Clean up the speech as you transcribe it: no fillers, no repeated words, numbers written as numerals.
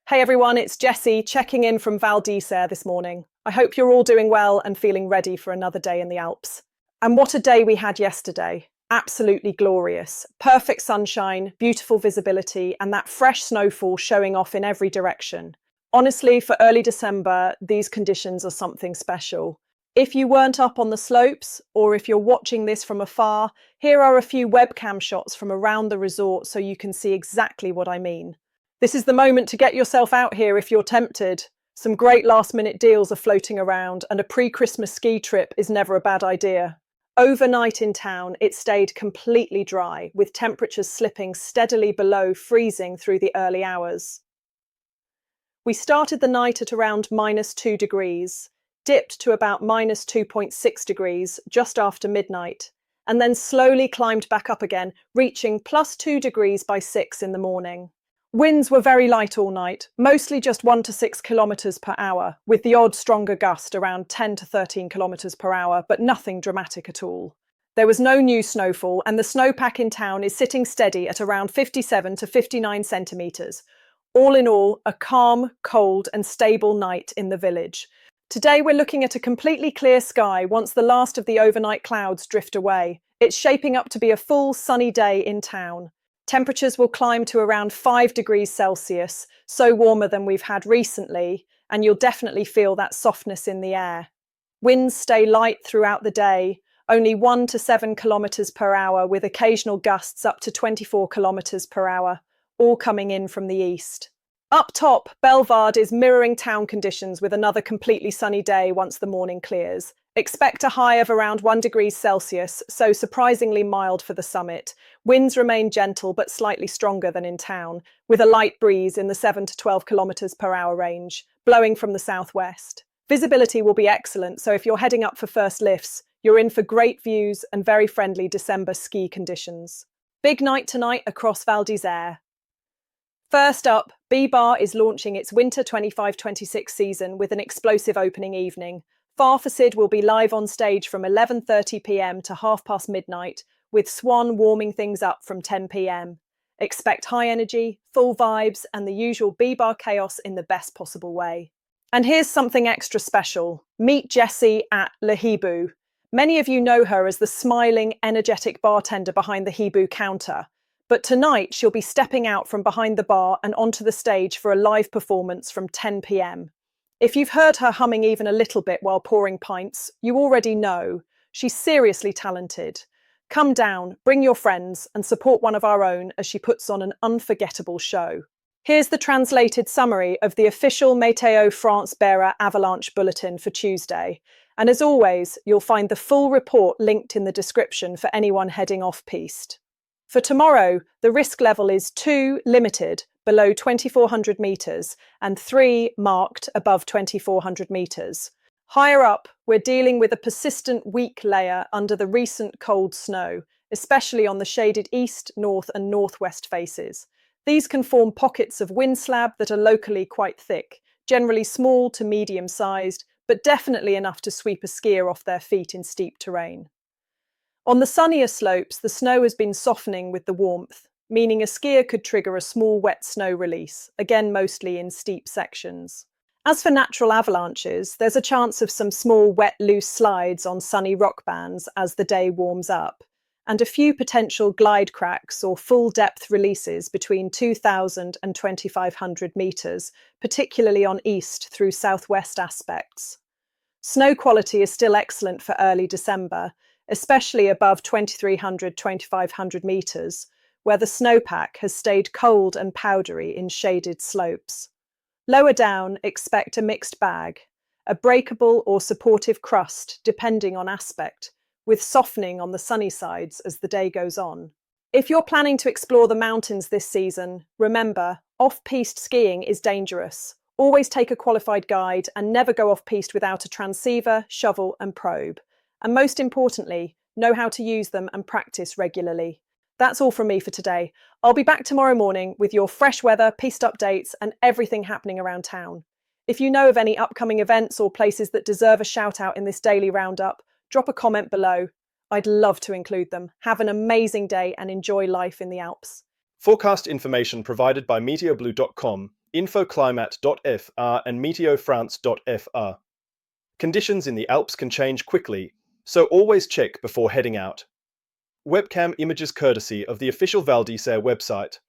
Hey everyone, it's Jessie checking in from Valdeser this morning. I hope you're all doing well and feeling ready for another day in the Alps. And what a day we had yesterday. Absolutely glorious. Perfect sunshine, beautiful visibility, and that fresh snowfall showing off in every direction. Honestly, for early December, these conditions are something special. If you weren't up on the slopes, or if you're watching this from afar, here are a few webcam shots from around the resort so you can see exactly what I mean. This is the moment to get yourself out here if you're tempted. Some great last-minute deals are floating around, and a pre-Christmas ski trip is never a bad idea. Overnight in town, it stayed completely dry, with temperatures slipping steadily below freezing through the early hours. We started the night at around -2 degrees, dipped to about -2.6 degrees just after midnight, and then slowly climbed back up again, reaching +2 degrees by 6 in the morning. Winds were very light all night, mostly just 1 to 6 kilometers per hour, with the odd stronger gust around 10 to 13 kilometers per hour, but nothing dramatic at all. There was no new snowfall, and the snowpack in town is sitting steady at around 57 to 59 centimeters. All in all, a calm, cold, and stable night in the village. Today we're looking at a completely clear sky once the last of the overnight clouds drift away. It's shaping up to be a full, sunny day in town. Temperatures will climb to around 5 degrees Celsius, so warmer than we've had recently, and you'll definitely feel that softness in the air. Winds stay light throughout the day, only 1 to 7 kilometers per hour, with occasional gusts up to 24 kilometers per hour, all coming in from the east. Up top, Bellevarde is mirroring town conditions with another completely sunny day once the morning clears. Expect a high of around 1 degree Celsius, so surprisingly mild for the summit. Winds remain gentle but slightly stronger than in town, with a light breeze in the 7 to 12 kilometers per hour range, blowing from the southwest. Visibility will be excellent, so if you're heading up for first lifts, you're in for great views and very friendly December ski conditions. Big night tonight across Val d'Isère. First up, B-Bar is launching its Winter 25-26 season with an explosive opening evening. Farfacid will be live on stage from 11:30 p.m. to midnight, with Swann warming things up from 10 p.m. Expect high energy, full vibes, and the usual B-Bar chaos in the best possible way. And here's something extra special. Meet Jessie at Hibou. Many of you know her as the smiling, energetic bartender behind the Hibou counter. But tonight, she'll be stepping out from behind the bar and onto the stage for a live performance from 10 p.m. If you've heard her humming even a little bit while pouring pints, you already know. She's seriously talented. Come down, bring your friends, and support one of our own as she puts on an unforgettable show. Here's the translated summary of the official Météo France bearer Avalanche bulletin for Tuesday. And as always, you'll find the full report linked in the description for anyone heading off-piste. For tomorrow, the risk level is 2, limited, below 2,400 metres, and 3, marked, above 2,400 metres. Higher up, we're dealing with a persistent weak layer under the recent cold snow, especially on the shaded east, north and northwest faces. These can form pockets of wind slab that are locally quite thick, generally small to medium-sized, but definitely enough to sweep a skier off their feet in steep terrain. On the sunnier slopes, the snow has been softening with the warmth, meaning a skier could trigger a small wet snow release, again mostly in steep sections. As for natural avalanches, there's a chance of some small wet loose slides on sunny rock bands as the day warms up, and a few potential glide cracks or full-depth releases between 2,000 and 2,500 metres, particularly on east through southwest aspects. Snow quality is still excellent for early December, especially above 2,300–2,500 metres, where the snowpack has stayed cold and powdery in shaded slopes. Lower down, expect a mixed bag, a breakable or supportive crust depending on aspect, with softening on the sunny sides as the day goes on. If you're planning to explore the mountains this season, remember, off-piste skiing is dangerous. Always take a qualified guide and never go off-piste without a transceiver, shovel and probe. And most importantly, know how to use them and practice regularly. That's all from me for today. I'll be back tomorrow morning with your fresh weather, piste updates, and everything happening around town. If you know of any upcoming events or places that deserve a shout out in this daily roundup, drop a comment below. I'd love to include them. Have an amazing day and enjoy life in the Alps. Forecast information provided by meteoblue.com, infoclimat.fr and meteofrance.fr. Conditions in the Alps can change quickly, so always check before heading out. Webcam images courtesy of the official Val d'Isère website.